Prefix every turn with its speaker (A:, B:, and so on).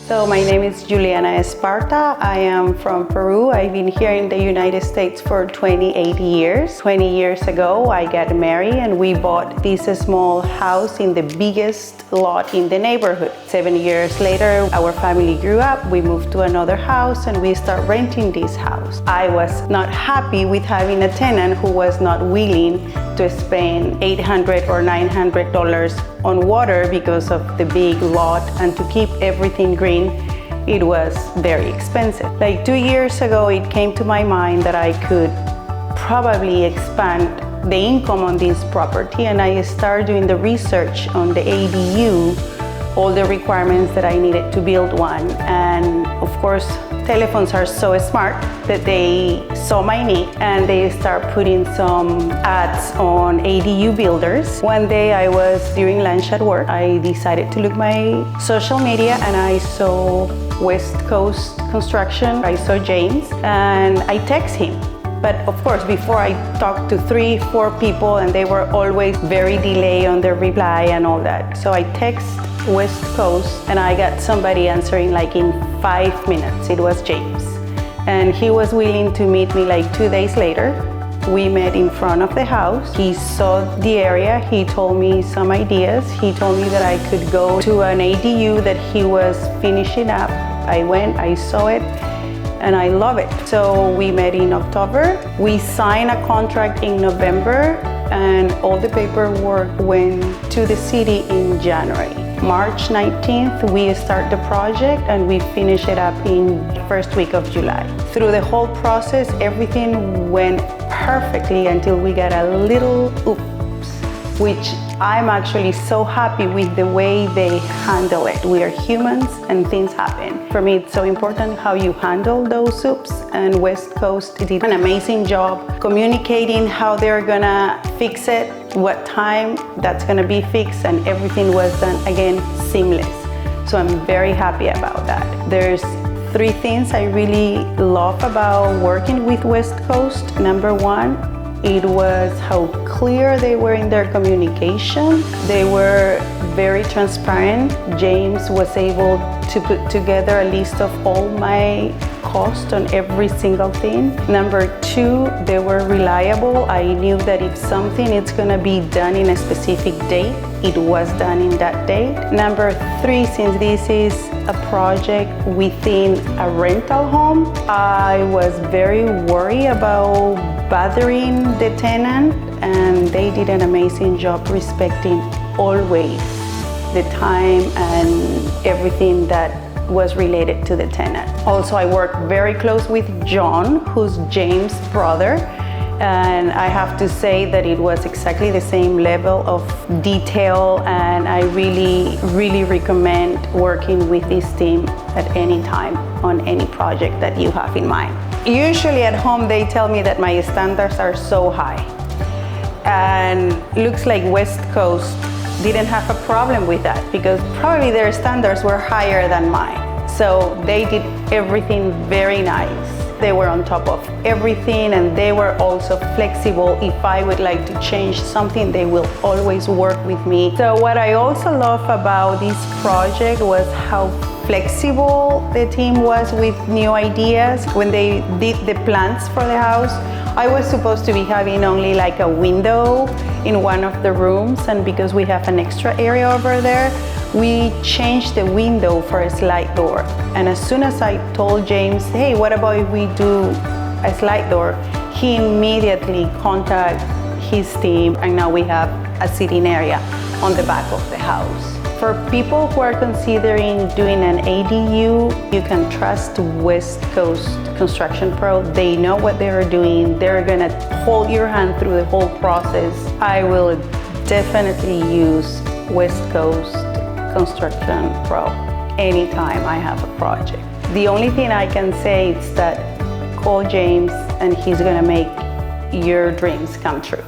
A: So my name is Juliana Esparta. I am from Peru. I've been here in the United States for 28 years. 20 years ago, I got married and we bought this small house in the biggest lot in the neighborhood. 7 years later, our family grew up. We moved to another house and we started renting this house. I was not happy with having a tenant who was not willing to spend $800 or $900 on water because of the big lot, and to keep everything green, it was very expensive. Like 2 years ago, it came to my mind that I could probably expand the income on this property, and I started doing the research on the ADU, all the requirements that I needed to build one. And of course, telephones are so smart that they saw my need and they start putting some ads on ADU builders. One day I was doing lunch at work. I decided to look my social media and I saw West Coast Construction. I saw James and I text him. But of course, before I talked to 3-4 people and they were always very delayed on their reply and all that. So I text West Coast and I got somebody answering like in 5 minutes. It was James. And he was willing to meet me like 2 days later. We met in front of the house. He saw the area. He told me some ideas. He told me that I could go to an ADU that he was finishing up. I went, I saw it, and I love it. So we met in October. We signed a contract in November, and all the paperwork went to the city in January. March 19th, we start the project and we finish it up in the first week of July. Through the whole process, everything went perfectly until we got a little oops, which I'm actually so happy with the way they handle it. We are humans and things happen. For me, it's so important how you handle those oops, and West Coast did an amazing job communicating how they're gonna fix it, what time that's gonna be fixed, and everything was done again seamless. So I'm very happy about that. There's 3 things I really love about working with West Coast. Number 1, it was how clear they were in their communication. They were very transparent. James was able to put together a list of all my costs on every single thing. Number 2, they were reliable. I knew that if something is gonna be done in a specific date, it was done in that date. Number 3, since this is a project within a rental home, I was very worried about bothering the tenant, and they did an amazing job respecting always the time and everything that was related to the tenant. Also, I worked very close with John, who's James' brother, and I have to say that it was exactly the same level of detail, and I really recommend working with this team at any time on any project that you have in mind. Usually at home they tell me that my standards are so high, and looks like West Coast didn't have a problem with that because probably their standards were higher than mine. So they did everything very nice. They were on top of everything, and they were also flexible. If I would like to change something, they will always work with me. So what I also love about this project was how flexible the team was with new ideas. When they did the plans for the house, I was supposed to be having only like a window in one of the rooms, and because we have an extra area over there, we changed the window for a slide door. And as soon as I told James, hey, what about if we do a slide door, he immediately contacted his team, and now we have a sitting area on the back of the house. For people who are considering doing an ADU, you can trust West Coast Construction Pro. They know what they're doing. They're gonna hold your hand through the whole process. I will definitely use West Coast Construction Pro anytime I have a project. The only thing I can say is that call James and he's gonna make your dreams come true.